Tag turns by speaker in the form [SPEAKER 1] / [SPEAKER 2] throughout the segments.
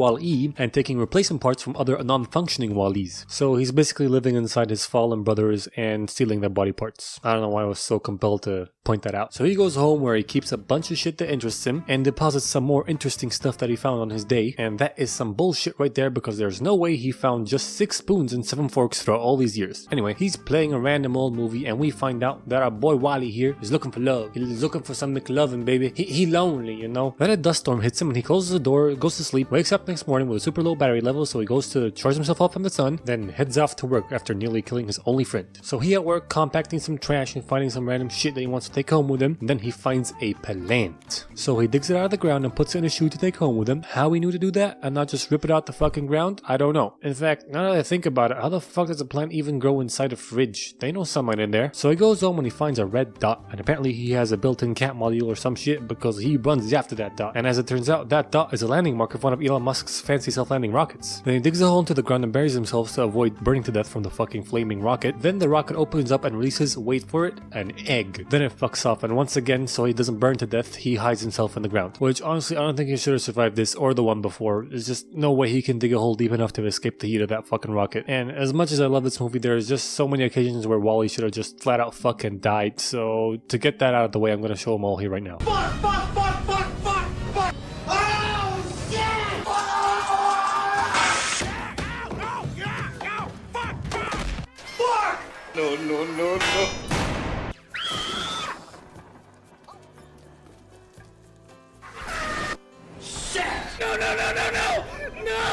[SPEAKER 1] Wall-E and taking replacement parts from other non-functioning Wall-Es. So he's basically living inside his fallen brothers and stealing their body parts. I don't know why I was so compelled to point that out. So he goes home where he keeps a bunch of shit that interests him and deposits some more interesting stuff that he found on his day, and that is some bullshit right there because there's no way he found just 6 spoons and 7 forks throughout all these years. Anyway, he's playing a random old movie and we find out that our boy Wally here is looking for love. He's looking for some McLovin, baby. He lonely, you know. Then a dust storm hits him and he closes the door, goes to sleep, wakes up next morning with a super low battery level, so he goes to charge himself up from the sun, then heads off to work after nearly killing his only friend. So he at work compacting some trash and finding some random shit that he wants to take home with him, and then he finds a plant. So he digs it out of the ground and puts it in a shoe to take home with him. How he knew to do that and not just rip it out the fucking ground, I don't know. In fact, now that I think about it, how the fuck does a plant even grow inside a fridge? They know sunlight in there. So he goes home and he finds a red dot, and apparently he has a built-in cat module or some shit because he runs after that dot. And as it turns out, that dot is a landing marker for one of Elon Musk's fancy self-landing rockets. Then he digs a hole into the ground and buries himself to avoid burning to death from the fucking flaming rocket. Then the rocket opens up and releases, wait for it, an egg. Then it fucks off, and once again, so he doesn't burn to death, he hides himself in the ground. Which honestly, I don't think he should have survived this or the one before. There's just no way he can dig a hole deep enough to escape the heat of that fucking rocket. And as much as I love this movie, there's just so many occasions where Wally should have just flat out fucking died. So to get that out of the way, I'm gonna show them all here right now.
[SPEAKER 2] Fuck! Oh, shit! Fuck! No. Shit! No!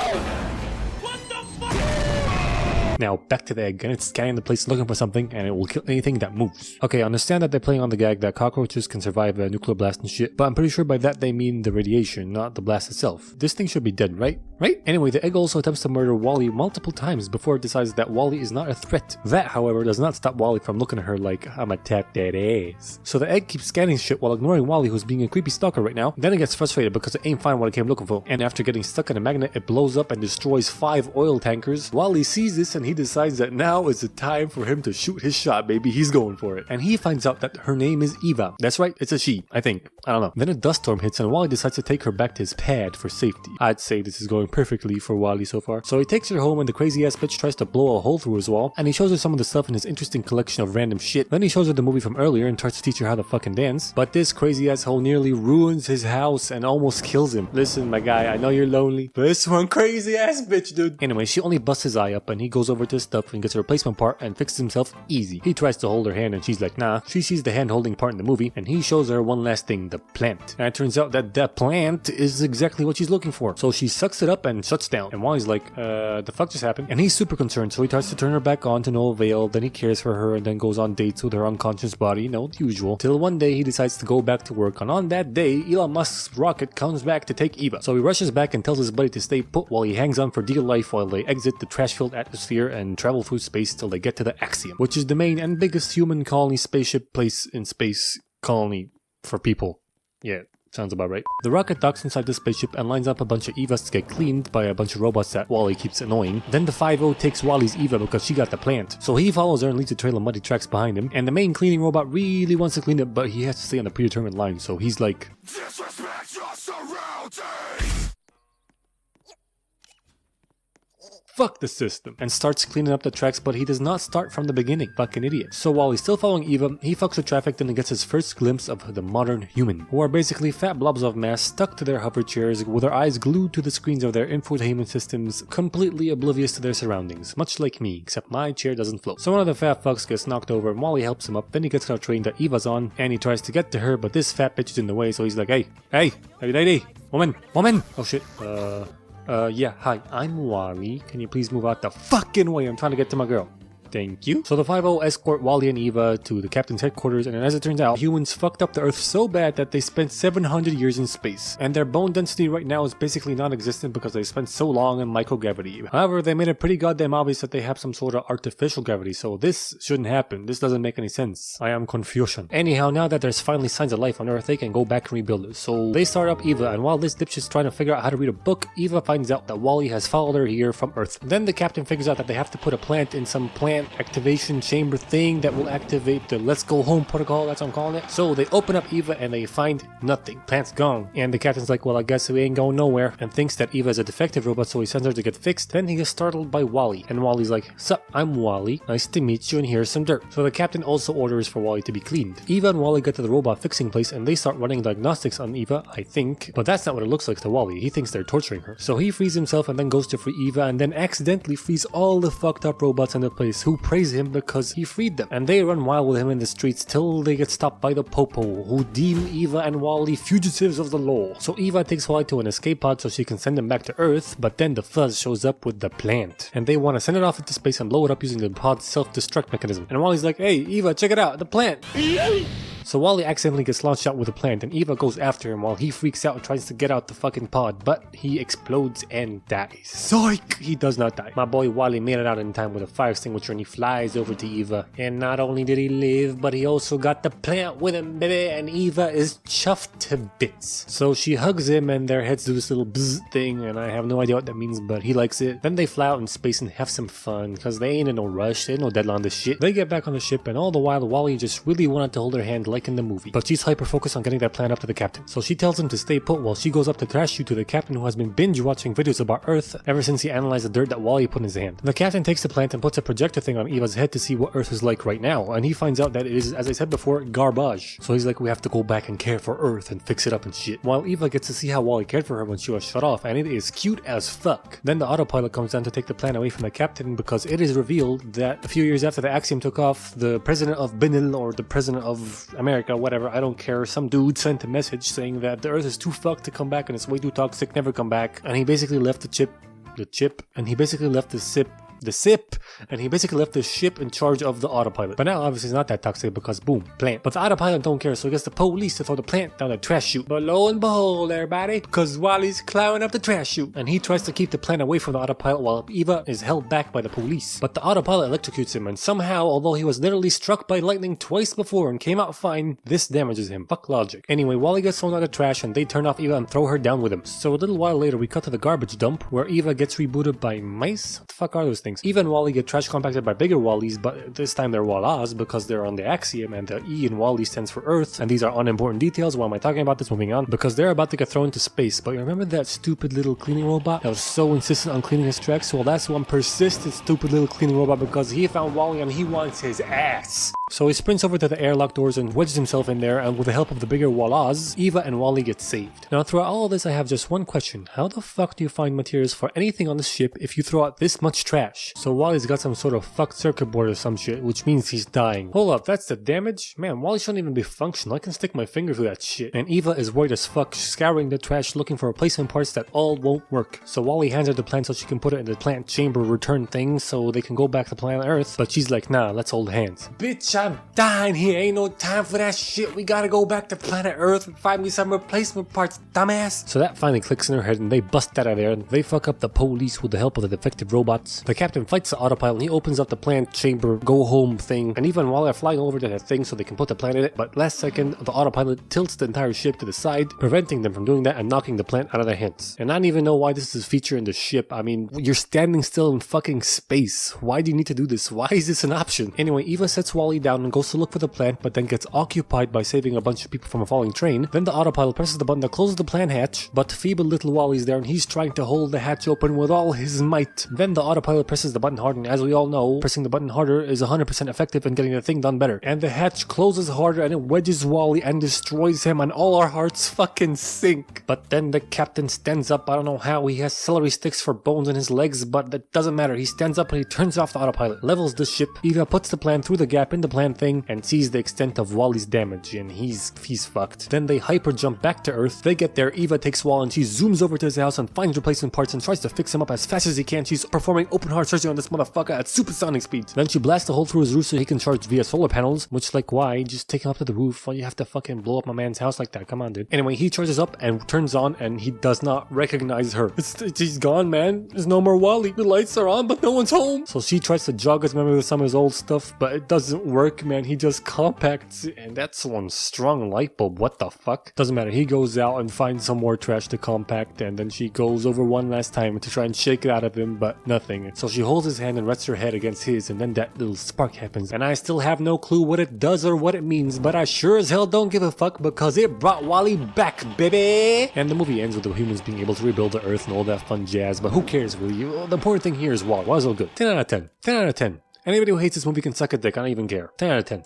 [SPEAKER 2] What the fuck?
[SPEAKER 1] Now back to the egg, and it's scanning the place looking for something, and it will kill anything that moves. Okay, I understand that they're playing on the gag that cockroaches can survive a nuclear blast and shit, but I'm pretty sure by that they mean the radiation, not the blast itself. This thing should be dead, right? Anyway, the egg also attempts to murder Wally multiple times before it decides that Wally is not a threat. That, however, does not stop Wally from looking at her like, I'ma tap that ass. So the egg keeps scanning shit while ignoring Wally, who's being a creepy stalker right now. Then it gets frustrated because it ain't find what it came looking for, and after getting stuck in a magnet, it blows up and destroys 5 oil tankers. Wally sees this and he decides that now is the time for him to shoot his shot, baby. He's going for it. And he finds out that her name is Eva. That's right, it's a she, I think. I don't know. Then a dust storm hits and Wally decides to take her back to his pad for safety. I'd say this is going perfectly for Wally so far. So he takes her home and the crazy ass bitch tries to blow a hole through his wall, and he shows her some of the stuff in his interesting collection of random shit. Then he shows her the movie from earlier and tries to teach her how to fucking dance. But this crazy asshole nearly ruins his house and almost kills him. Listen, my guy, I know you're lonely, but this one crazy ass bitch, dude. Anyway, she only busts his eye up and he goes over to his stuff and gets a replacement part and fixes himself easy. He tries to hold her hand and she's like, nah. She sees the hand holding part in the movie and he shows her one last thing, the plant. And it turns out that that plant is exactly what she's looking for. So she sucks it up and shuts down. And Wally's like, the fuck just happened? And he's super concerned, so he tries to turn her back on to no avail. Then he cares for her and then goes on dates with her unconscious body, you know, the usual. Till one day he decides to go back to work, and on that day, Elon Musk's rocket comes back to take Eva. So he rushes back and tells his buddy to stay put while he hangs on for dear life while they exit the trash-filled atmosphere and travel through space till they get to the Axiom, which is the main and biggest human colony spaceship place in space colony for people. Yeah. Sounds about right. The rocket docks inside the spaceship and lines up a bunch of Evas to get cleaned by a bunch of robots that Wally keeps annoying. Then the 5-0 takes Wally's Eva because she got the plant. So he follows her and leaves a trail of muddy tracks behind him. And the main cleaning robot really wants to clean it, but he has to stay on the predetermined line. So he's like,
[SPEAKER 2] Disrespect your surroundings!
[SPEAKER 1] fuck the system, and starts cleaning up the tracks, but he does not start from the beginning. Fucking idiot. So while he's still following Eva, he fucks with traffic and gets his first glimpse of the modern human, who are basically fat blobs of mass stuck to their hover chairs with their eyes glued to the screens of their infotainment systems, completely oblivious to their surroundings, much like me, except my chair doesn't float. So one of the fat fucks gets knocked over and Wally helps him up. Then he gets on a train that Eva's on and he tries to get to her, but this fat bitch is in the way, so he's like, hey lady, woman, oh shit, yeah, hi, I'm Wally. Can you please move out the fucking way? I'm trying to get to my girl. Thank you. So the 5-0 escort Wally and Eva to the captain's headquarters, and as it turns out, humans fucked up the Earth so bad that they spent 700 years in space, and their bone density right now is basically non-existent because they spent so long in microgravity. However, they made it pretty goddamn obvious that they have some sort of artificial gravity, so this shouldn't happen. This doesn't make any sense. I am confusion. Anyhow, now that there's finally signs of life on Earth, they can go back and rebuild it. So they start up Eva, and while this dipshit's trying to figure out how to read a book, Eva finds out that Wally has followed her here from Earth. Then the captain figures out that they have to put a plant in some plant plant activation chamber thing that will activate the let's go home protocol, that's what I'm calling it. So they open up Eva and they find nothing. Plant's gone. And the captain's like, well, I guess we ain't going nowhere, and thinks that Eva is a defective robot, so he sends her to get fixed. Then he gets startled by Wally, and Wally's like, sup, I'm Wally, nice to meet you, and here's some dirt. So the captain also orders for Wally to be cleaned. Eva and Wally get to the robot fixing place and they start running diagnostics on Eva, I think, but that's not what it looks like to Wally. He thinks they're torturing her. So he frees himself and then goes to free Eva, and then accidentally frees all the fucked up robots in the place who praise him because he freed them. And they run wild with him in the streets till they get stopped by the Popo, who deem Eva and Wally fugitives of the law. So Eva takes Wally to an escape pod so she can send him back to Earth, but then the Fuzz shows up with the plant, and they want to send it off into space and blow it up using the pod's self-destruct mechanism. And Wally's like, hey Eva, check it out, the plant! So Wally accidentally gets launched out with a plant, and Eva goes after him while he freaks out and tries to get out the fucking pod, but he explodes and dies. Psych! He does not die. My boy Wally made it out in time with a fire extinguisher, and he flies over to Eva. And not only did he live, but he also got the plant with him, baby, and Eva is chuffed to bits. So she hugs him, and their heads do this little bzz thing, and I have no idea what that means, but he likes it. Then they fly out in space and have some fun, because they ain't in no rush, they ain't no deadline this shit. They get back on the ship, and all the while Wally just really wanted to hold her hand like in the movie. But she's hyper focused on getting that plan up to the captain. So she tells him to stay put while she goes up to trash chute to the captain, who has been binge watching videos about Earth ever since he analyzed the dirt that Wally put in his hand. The captain takes the plant and puts a projector thing on Eva's head to see what Earth is like right now, and he finds out that it is, as I said before, garbage. So he's like, we have to go back and care for Earth and fix it up and shit. While Eva gets to see how Wally cared for her when she was shut off, and it is cute as fuck. Then the autopilot comes down to take the plan away from the captain, because it is revealed that a few years after the Axiom took off, the president of Benil, or the president of America, whatever, I don't care, some dude sent a message saying that the Earth is too fucked to come back and it's way too toxic, never come back. And he basically left the ship, and he basically left the ship in charge of the autopilot. But now obviously it's not that toxic because boom, plant. But the autopilot don't care, so he gets the police to throw the plant down the trash chute. But lo and behold, everybody, because Wally's climbing up the trash chute, and he tries to keep the plant away from the autopilot while Eva is held back by the police. But the autopilot electrocutes him, and somehow, although he was literally struck by lightning twice before and came out fine, this damages him. Fuck logic. Anyway, Wally gets thrown out of trash, and they turn off Eva and throw her down with him. So a little while later, we cut to the garbage dump, where Eva gets rebooted by mice? What the fuck are those things? Eva and Wally get trash compacted by bigger Wallys, but this time they're Wallas because they're on the Axiom, and the E in Wally stands for Earth, and these are unimportant details. Why am I talking about this? Moving on. Because they're about to get thrown into space, but you remember that stupid little cleaning robot that was so insistent on cleaning his tracks? Well, that's one persistent stupid little cleaning robot because he found Wally and he wants his ass. So he sprints over to the airlock doors and wedges himself in there, and with the help of the bigger Wallas, Eva and Wally get saved. Now throughout all of this I have just one question. How the fuck do you find materials for anything on the ship if you throw out this much trash? So Wally's got some sort of fucked circuit board or some shit, which means he's dying. Hold up, that's the damage? Man, Wally shouldn't even be functional. I can stick my finger through that shit. And Eva is worried as fuck, scouring the trash looking for replacement parts that all won't work. So Wally hands her the plant so she can put it in the plant chamber return thing so they can go back to planet Earth, but she's like, nah, let's hold hands. Bitch, I'm dying here, ain't no time for that shit. We gotta go back to planet Earth and find me some replacement parts, dumbass. So that finally clicks in her head and they bust out of there and they fuck up the police with the help of the defective robots. The captain fights the autopilot and he opens up the plant chamber go home thing, and even while they're flying over to that thing so they can put the plant in it, but last second the autopilot tilts the entire ship to the side, preventing them from doing that and knocking the plant out of their hands. And I don't even know why this is a feature in the ship. I mean, you're standing still in fucking space. Why do you need to do this? Why is this an option? Anyway, Eva sets Wally down and goes to look for the plant, but then gets occupied by saving a bunch of people from a falling train. Then the autopilot presses the button that closes the plant hatch, but feeble little Wally's there and he's trying to hold the hatch open with all his might. Then the autopilot presses the button hard, and as we all know, pressing the button harder is 100% effective in getting the thing done better. And the hatch closes harder and it wedges Wally and destroys him, and all our hearts fucking sink. But then the captain stands up. I don't know how. He has celery sticks for bones in his legs, but that doesn't matter. He stands up and he turns off the autopilot, levels the ship. Eva puts the plant through the gap in the plant thing and sees the extent of Wally's damage, and he's fucked. Then they hyper jump back to Earth. They get there. Eva takes Wally and she zooms over to his house and finds replacement parts and tries to fix him up as fast as he can. She's performing open heart surgery on this motherfucker at supersonic speeds. Then she blasts a hole through his roof so he can charge via solar panels, which, like, why? Just take him up to the roof. Why you have to fucking blow up my man's house like that? Come on, dude. Anyway, he charges up and turns on, and he does not recognize her. She's gone, man. There's no more Wally. The lights are on, but no one's home. So she tries to jog his memory with some of his old stuff, but it doesn't work work, man. He just compacts and that's one strong light bulb. What the fuck? Doesn't matter. He goes out and finds some more trash to compact, and then she goes over one last time to try and shake it out of him, but nothing. So she holds his hand and rests her head against his, and then that little spark happens. And I still have no clue what it does or what it means, but I sure as hell don't give a fuck because it brought Wally back, baby! And the movie ends with the humans being able to rebuild the earth and all that fun jazz, but who cares really? The important thing here is Wally. Wally's all good. 10 out of 10. 10 out of 10. Anybody who hates this movie can suck a dick. I don't even care. 10 out of 10.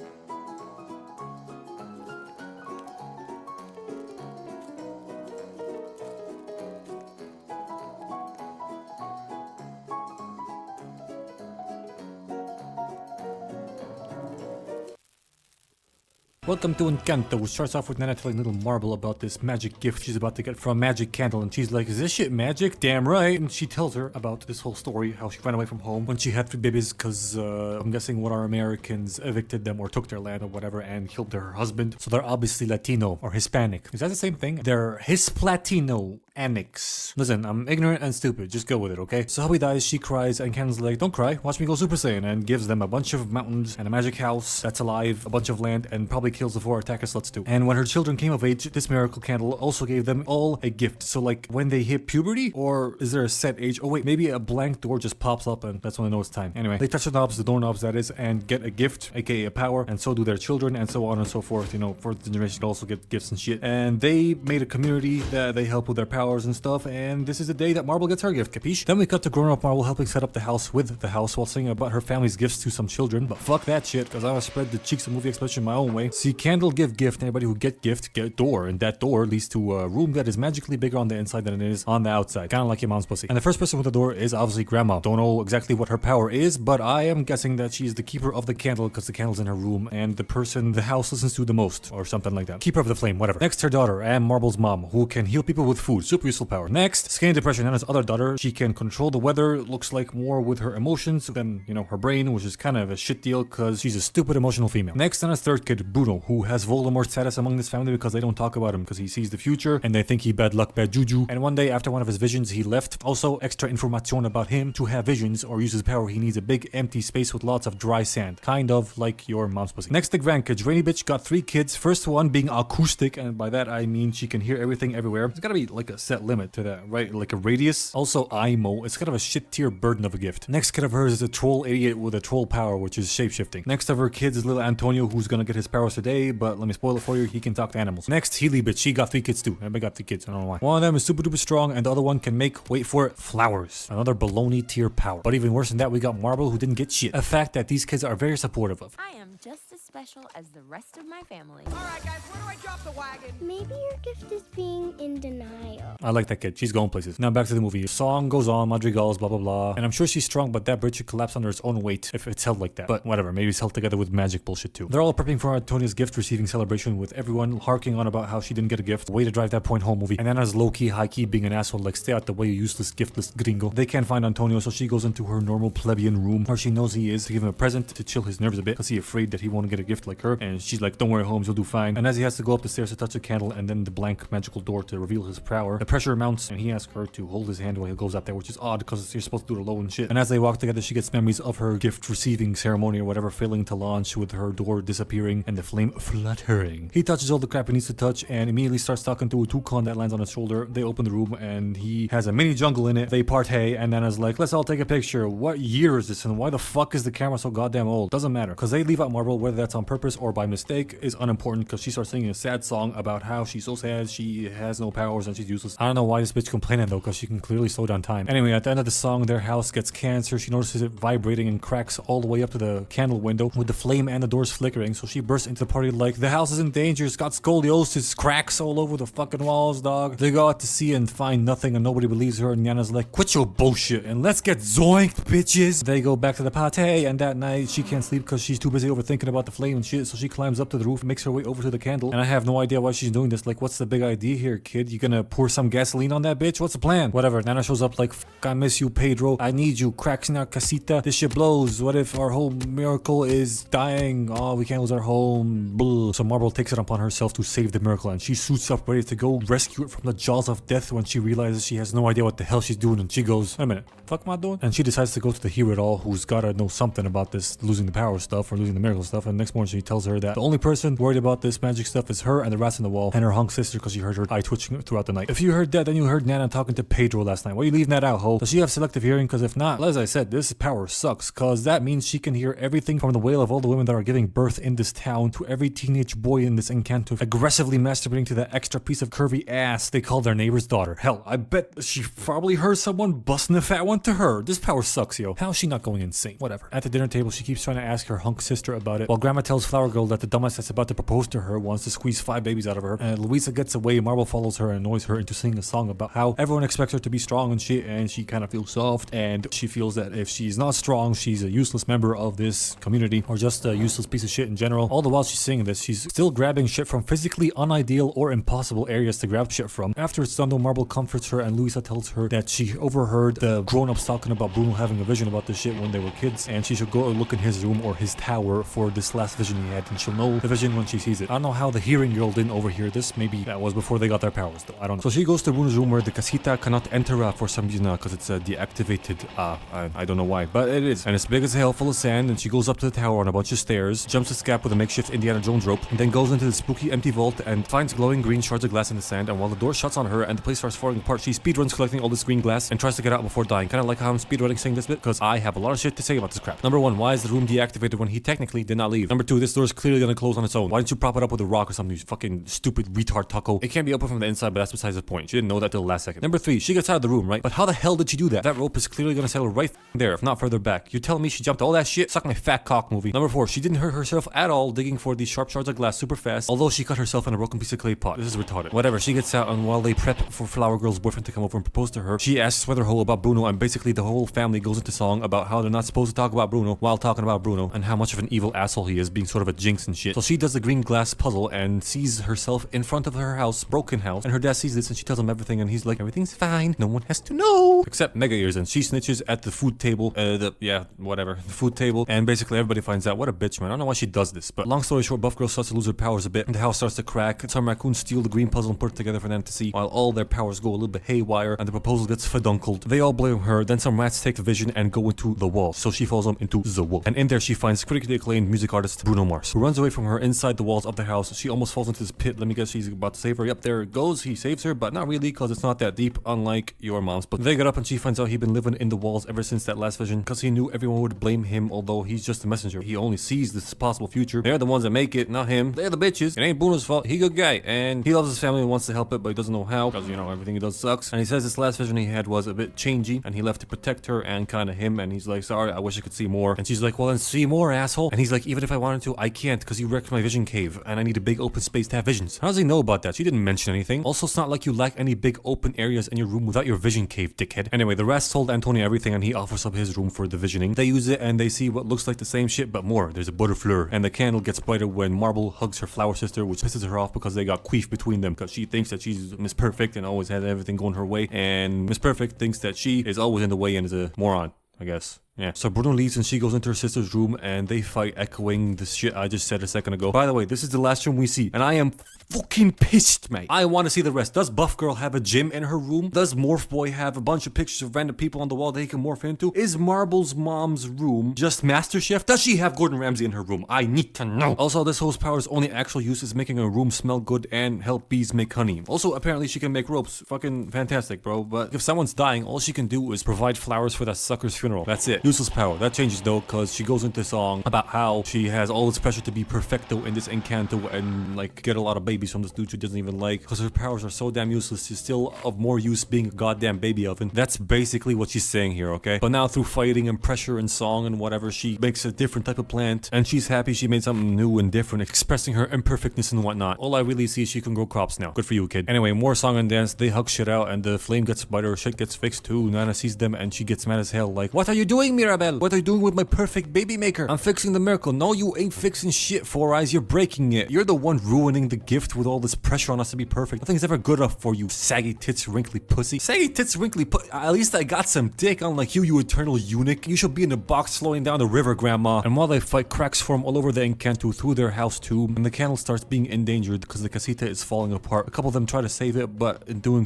[SPEAKER 1] Welcome to Encanto, which starts off with Nana telling little Marble about this magic gift she's about to get from Magic Candle, and she's like, is this shit magic? Damn right. And she tells her about this whole story, how she ran away from home when she had 3 babies because I'm guessing what our Americans evicted them or took their land or whatever and killed her husband. So they're obviously Latino or Hispanic. Is that the same thing? They're Hisplatino. Annex. Listen, I'm ignorant and stupid, just go with it, okay? So Hubby dies, she cries, and Candle's like, don't cry, watch me go Super Saiyan, and gives them a bunch of mountains and a magic house that's alive, a bunch of land, and probably kills the 4 attacker sluts too. And when her children came of age, this miracle candle also gave them all a gift. So like, when they hit puberty, or is there a set age? Oh wait, maybe a blank door just pops up and that's when they know it's time. Anyway, they touch the knobs, the doorknobs that is, and get a gift, aka a power, and so do their children, and so on and so forth. You know, fourth generation also get gifts and shit. And they made a community that they help with their powers and stuff, and this is the day that Marble gets her gift, capiche? Then we cut to grown-up Marble helping set up the house with the house while singing about her family's gifts to some children, but fuck that shit, because I want to spread the cheeks of movie expression my own way. See, Candle give gift, anybody who get gift, get door, and that door leads to a room that is magically bigger on the inside than it is on the outside, kind of like your mom's pussy. And the first person with the door is obviously Grandma. Don't know exactly what her power is, but I am guessing that she's the keeper of the candle because the candle's in her room, and the person the house listens to the most, or something like that. Keeper of the flame, whatever. Next, her daughter, and Marble's mom, who can heal people with food, super useful power. Next, Skin Depression, Nana's other daughter. She can control the weather, looks like more with her emotions than, you know, her brain, which is kind of a shit deal because she's a stupid emotional female. Next, Nana's third kid, Bruno, who has Voldemort's status among this family because they don't talk about him because he sees the future and they think he bad luck, bad juju. And one day after one of his visions, he left. Also, extra information about him: to have visions or use his power, he needs a big empty space with lots of dry sand, kind of like your mom's pussy. Next, the grandkids. Rainy bitch got 3 kids. First one being acoustic, and by that I mean she can hear everything everywhere. There's gotta be like a set limit to that, right? Like a radius. Also, IMO. It's kind of a shit tier burden of a gift. Next kid of hers is a troll idiot with a troll power, which is shapeshifting. Next of her kids is little Antonio, who's gonna get his powers today, but let me spoil it for you, he can talk to animals. Next, Healy bitch. She got 3 kids too. Everybody got 3 kids, I don't know why. One of them is super duper strong, and the other one can make, wait for it, flowers. Another baloney tier power. But even worse than that, we got Marble, who didn't get shit. A fact that these kids are very supportive of.
[SPEAKER 3] I am just as special as the rest of my family.
[SPEAKER 4] Alright guys, where do I drop the wagon?
[SPEAKER 5] Maybe your gift is being in denial.
[SPEAKER 1] I like that kid. She's going places. Now back to the movie. Song goes on, madrigals, blah blah blah. And I'm sure she's strong, but that bridge should collapse under its own weight if it's held like that. But whatever, maybe it's held together with magic bullshit too. They're all prepping for Antonia's gift receiving celebration, with everyone harking on about how she didn't get a gift. Way to drive that point home, movie. And Nana's low-key, high-key being an asshole, like, stay out the way, you useless, giftless gringo. They can't find Antonio, so she goes into her normal plebeian room where she knows he is, to give him a present to chill his nerves a bit because he's afraid that he won't get a gift like her. And she's like, don't worry, Holmes, you'll do fine. And as he has to go up the stairs to touch the candle and then the blank magical door to reveal his power, the pressure mounts and he asks her to hold his hand while he goes up there, which is odd because you're supposed to do it alone and shit. And as they walk together, she gets memories of her gift receiving ceremony or whatever failing to launch, with her door disappearing and the flame fluttering. He touches all the crap he needs to touch and immediately starts talking to a toucan that lands on his shoulder. They open the room and he has a mini jungle in it. They partay and Nana's like, let's all take a picture. What year is this and why the fuck is the camera so goddamn old? Doesn't matter because they leave out Marble. Whether that's on purpose or by mistake is unimportant because she starts singing a sad song about how she's so sad, she has no powers and she's useless. I don't know why this bitch complaining though, because she can clearly slow down time. Anyway, at the end of the song, their house gets cancer. She notices it vibrating and cracks all the way up to the candle window with the flame and the doors flickering. So she bursts into the party like, the house is in danger, it's got scoliosis, cracks all over the fucking walls, dog. They go out to see and find nothing and nobody believes her, and Nana's like, quit your bullshit and let's get zoinked, bitches. They go back to the party, and that night she can't sleep because she's too busy overthinking about the flame and shit. So she climbs up to the roof, makes her way over to the candle, and I have no idea why she's doing this. Like, what's the big idea here, kid? You gonna pour some gasoline on that bitch? What's the plan? Whatever. Nana shows up like, I miss you, Pedro. I need you. Cracks in our casita. This shit blows. What if our whole miracle is dying? Oh, we can't lose our home. Blah. So Marble takes it upon herself to save the miracle, and she suits up ready to go rescue it from the jaws of death when she realizes she has no idea what the hell she's doing, and she goes, wait a minute, fuck am I doing? And she decides to go to the hero-it-all, who's gotta know something about this losing the power stuff or losing the miracle stuff. And next next morning she tells her that the only person worried about this magic stuff is her and the rats in the wall and her hunk sister because she heard her eye twitching throughout the night. If you heard that, then you heard Nana talking to Pedro last night. Why are you leaving that out, ho? Does she have selective hearing? Because if not, as I said, this power sucks because that means she can hear everything from the wail of all the women that are giving birth in this town to every teenage boy in this Encanto aggressively masturbating to that extra piece of curvy ass they call their neighbor's daughter. Hell, I bet she probably heard someone busting a fat one to her. This power sucks, yo. How is she not going insane? Whatever. At the dinner table, she keeps trying to ask her hunk sister about it, while Grandma tells Flower Girl that the dumbass that's about to propose to her wants to squeeze 5 babies out of her. And Luisa gets away, Marble follows her and annoys her into singing a song about how everyone expects her to be strong and shit, and she kind of feels soft, and she feels that if she's not strong, she's a useless member of this community, or just a useless piece of shit in general. All the while she's singing this, she's still grabbing shit from physically unideal or impossible areas to grab shit from. After it's done though, Marble comforts her, and Luisa tells her that she overheard the grown-ups talking about Bruno having a vision about this shit when they were kids, and she should go look in his room or his tower for this last vision he had, and she'll know the vision when she sees it. I don't know how the hearing girl didn't overhear this. Maybe that was before they got their powers though. I don't know. So she goes to Bruno's room where the casita cannot enter for some reason because it's deactivated. I don't know why, but it is. And it's big as hell, full of sand, and she goes up to the tower on a bunch of stairs, jumps a scap with a makeshift Indiana Jones rope, and then goes into the spooky empty vault and finds glowing green shards of glass in the sand. And while the door shuts on her and the place starts falling apart, she speedruns collecting all this green glass and tries to get out before dying. Kind of like how I'm speedrunning saying this bit, because I have a lot of shit to say about this crap. Number 1, why is the room deactivated when he technically did not leave? Number 2, this door is clearly gonna close on its own. Why didn't you prop it up with a rock or something, you fucking stupid retard taco? It can't be open from the inside, but that's besides the point. She didn't know that till the last second. Number 3, she gets out of the room, right? But how the hell did she do that? That rope is clearly gonna settle right there, if not further back. You're telling me she jumped all that shit? Suck my fat cock, movie. Number 4, she didn't hurt herself at all digging for these sharp shards of glass super fast, although she cut herself in a broken piece of clay pot. This is retarded. Whatever, she gets out, and while they prep for Flower Girl's boyfriend to come over and propose to her, she asks Weatherhole about Bruno, and basically the whole family goes into song about how they're not supposed to talk about Bruno while talking about Bruno, and how much of an evil asshole he is, being sort of a jinx and shit. So she does the green glass puzzle and sees herself in front of her house, broken house, and her dad sees this and she tells him everything, and he's like, everything's fine, no one has to know except Mega Ears, and she snitches at the food table, the food table, and basically everybody finds out. What a bitch, man. I don't know why she does this, but long story short, Buff Girl starts to lose her powers a bit, and the house starts to crack. Some raccoons steal the green puzzle and put it together for them to see, while all their powers go a little bit haywire, and the proposal gets fedunkled. They all blame her, then some rats take the vision and go into the wall, so she follows them into the wall, and in there she finds critically acclaimed music artist Bruno Mars, who runs away from her inside the walls of the house. She almost falls into this pit. Let me guess, she's about to save her. Yep, there it goes. He saves her, but not really, because it's not that deep, unlike your mom's. But they get up and she finds out he'd been living in the walls ever since that last vision, because he knew everyone would blame him, although he's just a messenger. He only sees this possible future. They're the ones that make it, not him. They're the bitches. It ain't Bruno's fault. He a good guy, and he loves his family and wants to help it, but he doesn't know how, because, you know, everything he does sucks. And he says this last vision he had was a bit changey, and he left to protect her and kind of him, and he's like, sorry, I wish I could see more. And she's like, well, then see more, asshole. And he's like, even if I wanted to, I can't, because you wrecked my vision cave, and I need a big open space to have visions. How does he know about that? She didn't mention anything. Also, it's not like you lack any big open areas in your room without your vision cave, dickhead. Anyway, the rest told Antonio everything, and he offers up his room for the visioning. They use it, and they see what looks like the same shit, but more. There's a butterfleur, and the candle gets brighter when Marble hugs her flower sister, which pisses her off because they got queef between them, because she thinks that she's Miss Perfect and always has everything going her way, and Miss Perfect thinks that she is always in the way and is a moron, I guess. Yeah. So Bruno leaves and she goes into her sister's room and they fight, echoing the shit I just said a second ago. By the way, this is the last room we see, and I am fucking pissed, mate. I want to see the rest. Does Buff Girl have a gym in her room? Does Morph Boy have a bunch of pictures of random people on the wall that he can morph into? Is Marble's mom's room just MasterChef? Does she have Gordon Ramsay in her room? I need to know. Also, this host power's only actual use is making a room smell good and help bees make honey. Also, apparently she can make ropes. Fucking fantastic, bro. But if someone's dying, all she can do is provide flowers for that sucker's funeral. That's it. Useless power. That changes though, because she goes into song about how she has all this pressure to be perfecto in this Encanto and like get a lot of babies from this dude she doesn't even like, because her powers are so damn useless. She's still of more use being a goddamn baby oven. That's basically what she's saying here, okay? But now through fighting and pressure and song and whatever, she makes a different type of plant, and she's happy she made something new and different, expressing her imperfectness and whatnot. All I really see is she can grow crops now. Good for you, kid. Anyway, more song and dance. They hug shit out and the flame gets brighter. Shit gets fixed too. Nana sees them and she gets mad as hell, like, what are you doing, Mirabel? What are you doing with my perfect baby maker? I'm fixing the miracle. No, you ain't fixing shit, Four Eyes. You're breaking it. You're the one ruining the gift with all this pressure on us to be perfect. Nothing's ever good enough for you, saggy tits, wrinkly pussy. Saggy tits, wrinkly at least I got some dick, unlike you eternal eunuch. You should be in the box slowing down the river, grandma. And while they fight, cracks form all over the Encanto through their house too, and the candle starts being endangered because the casita is falling apart. A couple of them try to save it, but not in doing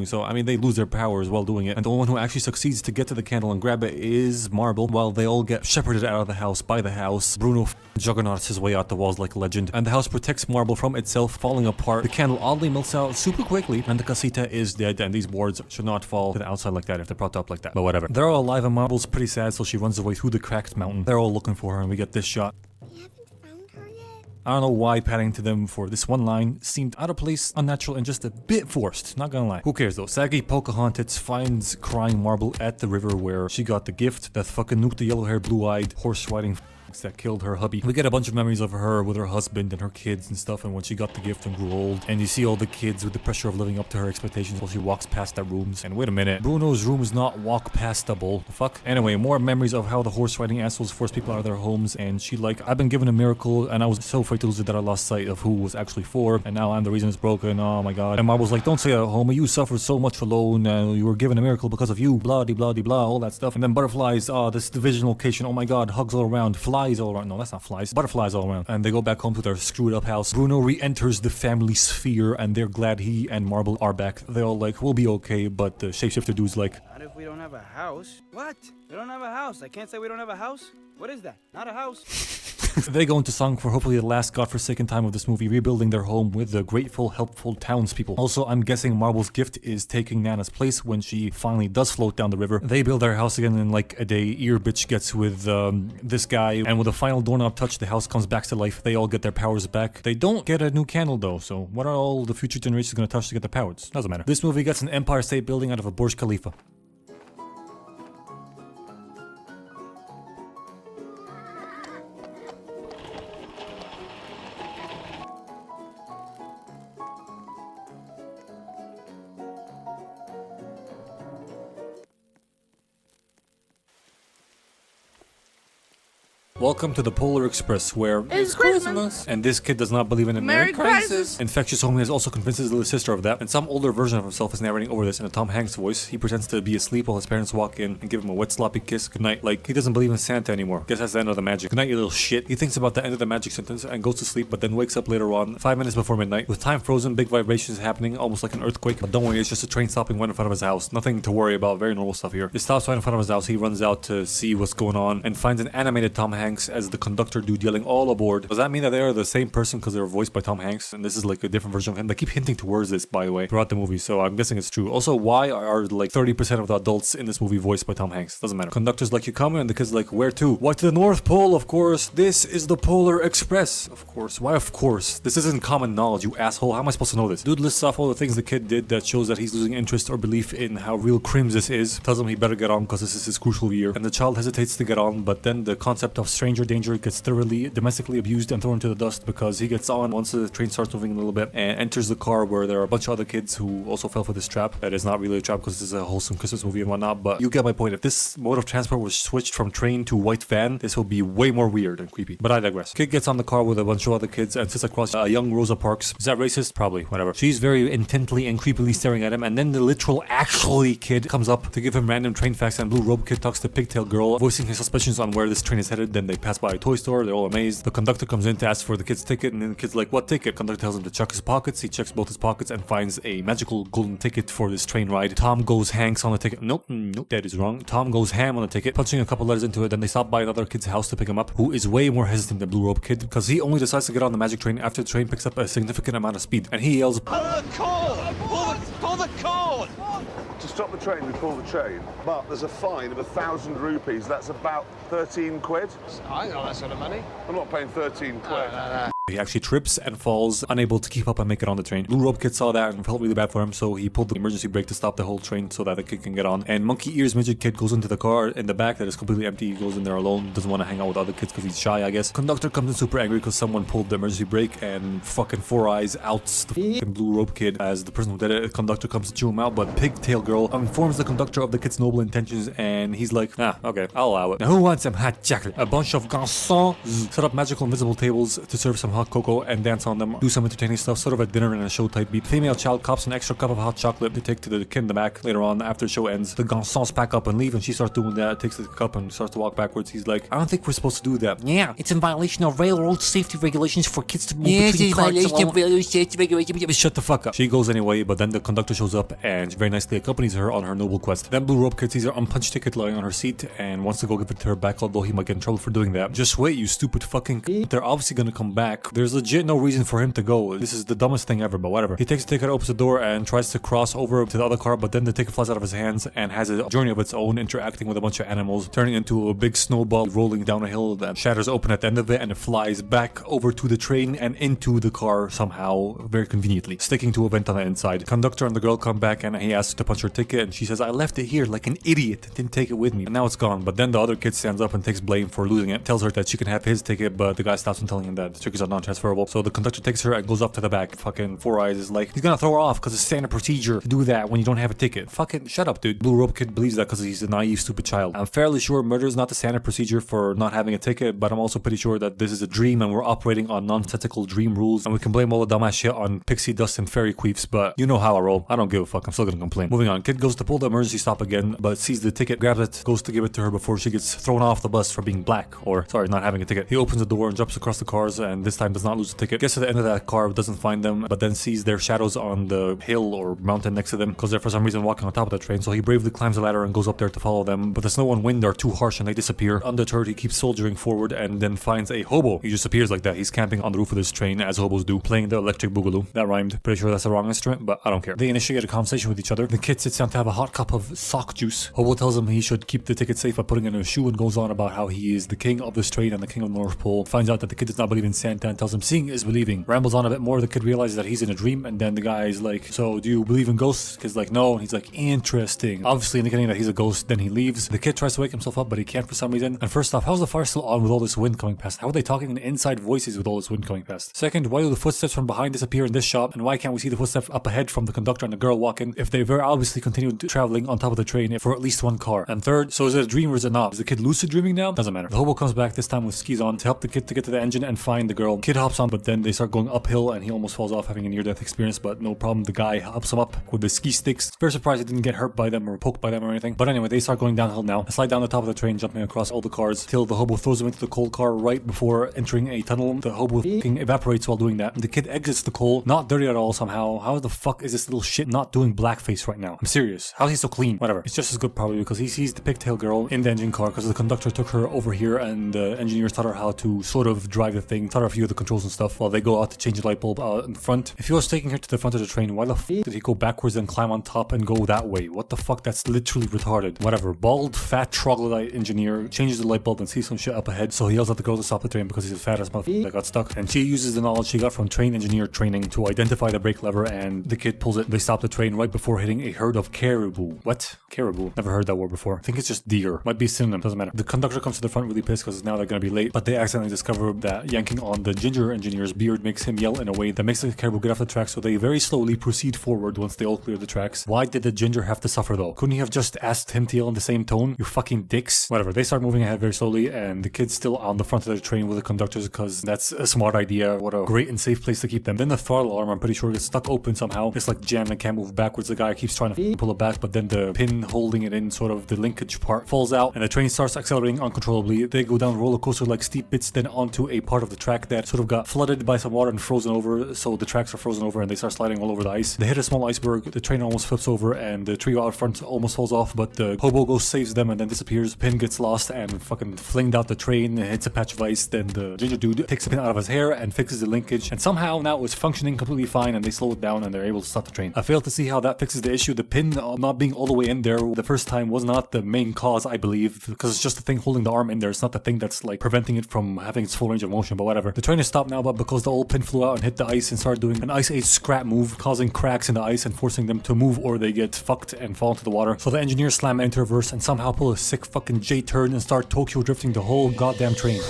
[SPEAKER 1] so, I mean, they lose their powers while doing it. And the only one who actually succeeds to get to the candle and grab it is
[SPEAKER 6] is Marble while they all get shepherded out of the house by the house. Bruno juggernauts his way out the walls like a legend, and the house protects Marble from itself falling apart. The candle oddly melts out super quickly, and the casita is dead, and these boards should not fall to the outside like that if they're propped up like that. But whatever. They're all alive, and Marble's pretty sad, so she runs away through the cracked mountain. They're all looking for her, and we get this shot.
[SPEAKER 5] We haven't found her yet.
[SPEAKER 6] I don't know why padding to them for this one line seemed out of place, unnatural, and just a bit forced. Not gonna lie. Who cares though? Saggy Pocahontas finds crying Marble at the river where she got the gift that fucking nuked the yellow-haired, blue-eyed, horse-riding that killed her hubby. We get a bunch of memories of her with her husband and her kids and stuff, and when she got the gift and grew old, and you see all the kids with the pressure of living up to her expectations while she walks past their rooms. And wait a minute, Bruno's room is not walk pastable. The fuck? Anyway, more memories of how the horse riding assholes force people out of their homes, and she like, I've been given a miracle and I was so afraid to lose it that I lost sight of who was actually for, and now I'm the reason it's broken. Oh my god. And Marble's like, don't say that, homie, you suffered so much alone, you were given a miracle because of you, blah de blah de blah, all that stuff. And then butterflies, this division location, oh my god, hugs all around, flies all around. No, that's not flies, butterflies all around. And they go back home to their screwed up house. Bruno re-enters the family sphere, and they're glad he and Marble are back. They're all like, we'll be okay, but the shapeshifter dude's like,
[SPEAKER 7] Not if we don't have a house. What? We don't have a house. I can't say we don't have a house. What is that? Not a house.
[SPEAKER 6] they go into song for hopefully the last godforsaken time of this movie, rebuilding their home with the grateful, helpful townspeople. Also, I'm guessing Marble's gift is taking Nana's place when she finally does float down the river. They build their house again in like a day. Ear bitch gets with this guy, and with a final doorknob touch, the house comes back to life. They all get their powers back. They don't get a new candle though, so what are all the future generations gonna touch to get their powers? Doesn't matter. This movie gets an Empire State Building out of a Burj Khalifa. Welcome to the Polar Express, where
[SPEAKER 4] It's Christmas.
[SPEAKER 6] and this kid does not believe in a
[SPEAKER 4] Merry Crisis.
[SPEAKER 6] Infectious Homie has also convinced his little sister of that, and some older version of himself is narrating over this in a Tom Hanks voice. He pretends to be asleep while his parents walk in and give him a wet sloppy kiss goodnight, like he doesn't believe in Santa anymore. Guess that's the end of the magic. Goodnight, you little shit. He thinks about the end of the magic sentence and goes to sleep, but then wakes up later on, 5 minutes before midnight, with time frozen, big vibrations happening, almost like an earthquake. But don't worry, it's just a train stopping right in front of his house. Nothing to worry about, very normal stuff here. It stops right in front of his house. He runs out to see what's going on and finds an animated Tom Hanks as the conductor dude yelling all aboard. Does that mean that they are the same person because they were voiced by Tom Hanks and this is like a different version of him? They keep hinting towards this, by the way, throughout the movie, so I'm guessing it's true. Also, why are like 30% of the adults in this movie voiced by Tom Hanks? Doesn't matter. Conductor's like, you coming? And the kid's like, where to? Why, to the North Pole, of course. This is the Polar Express. Of course. Why of course? This isn't common knowledge, you asshole. How am I supposed to know this? Dude lists off all the things the kid did that shows that he's losing interest or belief in how real crims this is. Tells him he better get on because this is his crucial year. And the child hesitates to get on, but then the concept of stranger danger gets thoroughly domestically abused and thrown to the dust because he gets on once the train starts moving a little bit and enters the car where there are a bunch of other kids who also fell for this trap. That is not really a trap because this is a wholesome Christmas movie and whatnot, but you get my point. If this mode of transport was switched from train to white van, this will be way more weird and creepy. But I digress. Kid gets on the car with a bunch of other kids and sits across a young Rosa Parks. Is that racist? Probably. Whatever. She's very intently and creepily staring at him, and then the literal actually kid comes up to give him random train facts, and Blue Robe Kid talks to Pigtail Girl, voicing his suspicions on where this train is headed. Then they pass by a toy store. They're all amazed. The conductor comes in to ask for the kid's ticket, and then the kid's like, what ticket? Conductor tells him to check his pockets. He checks both his pockets and finds a magical golden ticket for this train ride. Tom goes Hanks on the ticket. Nope, that is wrong. Tom goes ham on the ticket, punching a couple letters into it. Then they stop by another kid's house to pick him up, who is way more hesitant than Blue Robe Kid because he only decides to get on the magic train after the train picks up a significant amount of speed, and he yells,
[SPEAKER 2] Pull the cord! To stop the train, we pull the train, but there's a fine of 1,000 rupees. That's about 13 quid.
[SPEAKER 8] I ain't got that sort of money.
[SPEAKER 2] I'm not paying 13 quid.
[SPEAKER 6] He actually trips and falls, unable to keep up and make it on the train. Blue Robe Kid saw that and felt really bad for him, so he pulled the emergency brake to stop the whole train so that the kid can get on. And Monkey Ears Midget Kid goes into the car in the back that is completely empty. He goes in there alone, doesn't want to hang out with other kids because he's shy, I guess. Conductor comes in super angry because someone pulled the emergency brake, and fucking Four Eyes outs the fucking Blue Robe Kid as the person who did it. The conductor comes to chew him out, but Pigtail Girl informs the conductor of the kid's noble intentions, and he's like, okay, I'll allow it. Now who wants some hot chocolate? A bunch of garçons set up magical invisible tables to serve some hot hot cocoa and dance on them, do some entertaining stuff, sort of a dinner and a show type beat. Female child cops an extra cup of hot chocolate to take to the kid in the back later on after the show ends. The garçons pack up and leave and she starts doing that, takes the cup and starts to walk backwards. He's like, I don't think we're supposed to do that.
[SPEAKER 4] Yeah, it's in violation of railroad safety regulations for kids to move
[SPEAKER 1] Yes,
[SPEAKER 4] between
[SPEAKER 1] it's
[SPEAKER 4] cars
[SPEAKER 1] violation
[SPEAKER 4] alone.
[SPEAKER 1] of railroad safety regulations.
[SPEAKER 6] Shut the fuck up. She goes anyway, but then the conductor shows up and very nicely accompanies her on her noble quest. Then Blue Robe Kid sees her unpunched ticket lying on her seat and wants to go give it to her back, although he might get in trouble for doing that. Just wait, you stupid fucking they're obviously gonna come back. There's legit no reason for him to go. This is the dumbest thing ever, but whatever. He takes the ticket, opens the door, and tries to cross over to the other car, but then the ticket flies out of his hands and has a journey of its own, interacting with a bunch of animals, turning into a big snowball rolling down a hill that shatters open at the end of it, and it flies back over to the train and into the car somehow, very conveniently, sticking to a vent on the inside. Conductor and the girl come back and he asks to punch her ticket, and she says, I left it here like an idiot, didn't take it with me, and now it's gone. But then the other kid stands up and takes blame for losing it, tells her that she can have his ticket, but the guy stops him, telling him that the tickets are non-transferable. So the conductor takes her and goes up to the back. Fucking Four Eyes is like, he's gonna throw her off because it's standard procedure to do that when you don't have a ticket. Fucking shut up, dude. Blue Robe Kid believes that because he's a naive, stupid child. I'm fairly sure murder is not the standard procedure for not having a ticket, but I'm also pretty sure that this is a dream and we're operating on nonsensical dream rules, and we can blame all the dumbass shit on pixie dust and fairy queefs, but you know how I roll. I don't give a fuck. I'm still gonna complain. Moving on. Kid goes to pull the emergency stop again, but sees the ticket, grabs it, goes to give it to her before she gets thrown off the bus for being black, or sorry, not having a ticket. He opens the door and jumps across the cars, and this time does not lose the ticket. Gets to the end of that car, doesn't find them, but then sees their shadows on the hill or mountain next to them, because they're for some reason walking on top of the train. So he bravely climbs the ladder and goes up there to follow them, but the snow and wind are too harsh and they disappear. Undeterred, he keeps soldiering forward and then finds a hobo. He just appears like that. He's camping on the roof of this train, as hobos do, playing the electric boogaloo. That rhymed. Pretty sure that's the wrong instrument, but I don't care. They initiate a conversation with each other. The kid sits down to have a hot cup of sock juice. Hobo tells him he should keep the ticket safe by putting it in a shoe and goes on about how he is the king of this train and the king of the North Pole. Finds out that the kid does not believe in Santa and tells him seeing is believing. Rambles on a bit more. The kid realizes that he's in a dream, and then the guy is like, so do you believe in ghosts? Kid's like, no. And he's like, interesting. Obviously indicating that he's a ghost. Then he leaves. The kid tries to wake himself up, but he can't for some reason. And first off, how's the fire still on with all this wind coming past? How are they talking in inside voices with all this wind coming past? Second, why do the footsteps from behind disappear in this shot? And why can't we see the footsteps up ahead from the conductor and the girl walking if they very obviously continued traveling on top of the train for at least one car? And third, so is it a dream or is it not? Is the kid lucid dreaming now? Doesn't matter. The hobo comes back, this time with skis on, to help the kid to get to the engine and find the girl. Kid hops on, but then they start going uphill and he almost falls off, having a near-death experience, but no problem. The guy helps him up with the ski sticks. Very surprised he didn't get hurt by them or poked by them or anything. But anyway, they start going downhill now. Slide down the top of the train, jumping across all the cars, till the hobo throws him into the coal car right before entering a tunnel. The hobo fucking evaporates while doing that. The kid exits the coal, not dirty at all somehow. How the fuck is this little shit not doing blackface right now? I'm serious. How is he so clean? Whatever. It's just as good probably because he sees the pigtail girl in the engine car because the conductor took her over here and the engineers taught her how to sort of drive the thing, taught her a few of the controls and stuff while they go out to change the light bulb out in front. If he was taking her to the front of the train, why the f did he go backwards and climb on top and go that way? What the fuck? That's literally retarded. Whatever. Bald, fat, troglodyte engineer changes the light bulb and sees some shit up ahead, so he yells at the girl to stop the train because he's a fat ass motherfucker that got stuck. And she uses the knowledge she got from train engineer training to identify the brake lever, and the kid pulls it. They stop the train right before hitting a herd of caribou. What? Caribou? Never heard that word before. I think it's just deer. Might be a synonym. Doesn't matter. The conductor comes to the front really pissed because now they're gonna be late, but they accidentally discover that yanking on the ginger engineer's beard makes him yell in a way that makes the caribou get off the track, so they very slowly proceed forward once they all clear the tracks. Why did the ginger have to suffer though? Couldn't he have just asked him to yell in the same tone? You fucking dicks. Whatever. They start moving ahead very slowly, and the kid's still on the front of the train with the conductors because that's a smart idea. What a great and safe place to keep them. Then the throttle arm, I'm pretty sure, gets stuck open somehow. It's like jammed and can't move backwards. The guy keeps trying to pull it back, but then the pin holding it in, sort of the linkage part, falls out, and the train starts accelerating uncontrollably. They go down roller coaster like steep bits, then onto a part of the track that sort of got flooded by some water and frozen over, so the tracks are frozen over and they start sliding all over the ice. They hit a small iceberg, the train almost flips over, and the trio out front almost falls off, but the hobo goes, saves them, and then disappears. Pin gets lost and fucking flinged out the train, hits a patch of ice. Then the ginger dude takes the pin out of his hair and fixes the linkage, and somehow now it's functioning completely fine, and they slow it down and they're able to stop the train. I fail to see how that fixes the issue. The pin not being all the way in there the first time was not the main cause, I believe, because it's just the thing holding the arm in there. It's not the thing that's like preventing it from having its full range of motion, but whatever. The train is stopped now, but because the old pin flew out and hit the ice and started doing an Ice Age scrap move, causing cracks in the ice and forcing them to move or they get fucked and fall into the water. So the engineers slam into reverse and somehow pull a sick fucking J-turn and start Tokyo drifting the whole goddamn train.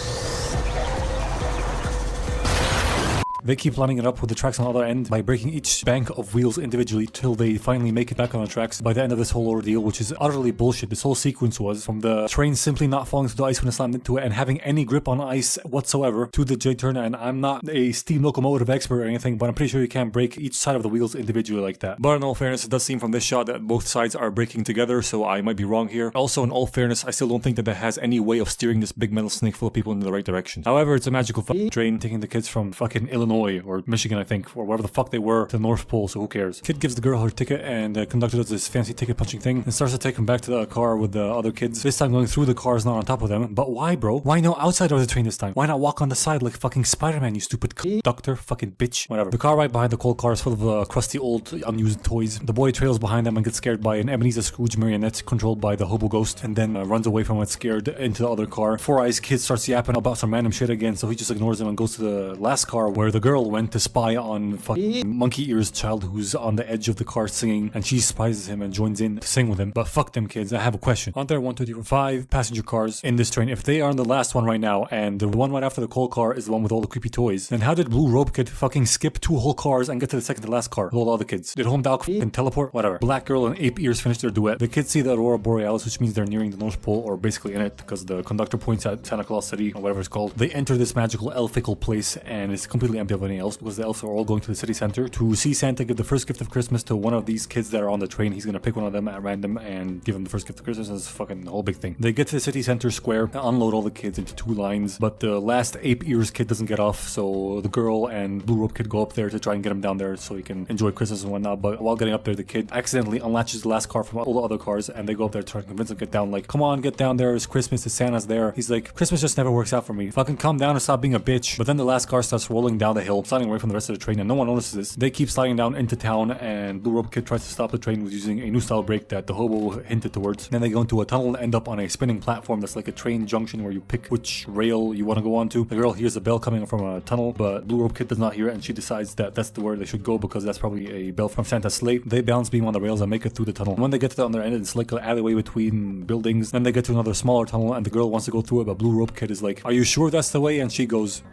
[SPEAKER 6] They keep lining it up with the tracks on the other end by breaking each bank of wheels individually till they finally make it back on the tracks by the end of this whole ordeal, which is utterly bullshit. This whole sequence was from the train simply not falling through the ice when it slammed into it and having any grip on ice whatsoever to the J-turn. And I'm not a steam locomotive expert or anything, but I'm pretty sure you can't break each side of the wheels individually like that. But in all fairness, it does seem from this shot that both sides are breaking together, so I might be wrong here. Also, in all fairness, I still don't think that that has any way of steering this big metal snake full of people in the right direction. However, it's a magical fucking train taking the kids from fucking Illinois or Michigan, I think, or wherever the fuck they were, to the North Pole, so who cares? Kid gives the girl her ticket, and the conductor does this fancy ticket punching thing and starts to take them back to the car with the other kids. This time going through the cars, not on top of them. But why, bro? Why no outside of the train this time? Why not walk on the side like fucking Spider-Man, you stupid conductor, fucking bitch? Whatever. The car right behind the cold car is full of crusty old unused toys. The boy trails behind them and gets scared by an Ebenezer Scrooge marionette controlled by the hobo ghost, and then runs away from it scared into the other car. Four Eyes Kid starts yapping about some random shit again, so he just ignores him and goes to the last car where the girl went to spy on fucking Monkey Ears child who's on the edge of the car singing, and she spies him and joins in to sing with him. But fuck them kids, I have a question. Aren't there 1, 2, 3, 4, 5 passenger cars in this train? If they are on the last one right now, and the one right after the cold car is the one with all the creepy toys, then how did Blue Robe Kid fucking skip 2 whole cars and get to the second to last car with all the other kids? Did Home Doc fucking teleport? Whatever. Black Girl and Ape Ears finish their duet. The kids see the Aurora Borealis, which means they're nearing the North Pole, or basically in it, because the conductor points at Santa Claus City, or whatever it's called. They enter this magical elfical place, and it's completely empty of any elves, because the elves are all going to the city center to see Santa give the first gift of Christmas to one of these kids that are on the train. He's gonna pick one of them at random and give them the first gift of Christmas. It's fucking a whole big thing. They get to the city center square and unload all the kids into 2 lines, but the last Ape Ears kid doesn't get off, so the girl and Blue Robe Kid go up there to try and get him down there so he can enjoy Christmas and whatnot. But while getting up there, the kid accidentally unlatches the last car from all the other cars, and they go up there trying to convince him to get down, like, come on, get down there, it's Christmas, the Santa's there. He's like, Christmas just never works out for me. Fucking calm down and stop being a bitch. But then the last car starts rolling down the hill, sliding away from the rest of the train, and no one notices this. They keep sliding down into town, and Blue Robe Kid tries to stop the train with using a new style brake that the hobo hinted towards. Then they go into a tunnel and end up on a spinning platform that's like a train junction where you pick which rail you want to go onto. The girl hears a bell coming from a tunnel, but Blue Robe Kid does not hear it, and she decides that that's the where they should go because that's probably a bell from Santa's sleigh. They balance beam on the rails and make it through the tunnel. When they get to the other end, it's like an alleyway between buildings. Then they get to another smaller tunnel, and the girl wants to go through it, but Blue Robe Kid is like, are you sure that's the way? And she goes,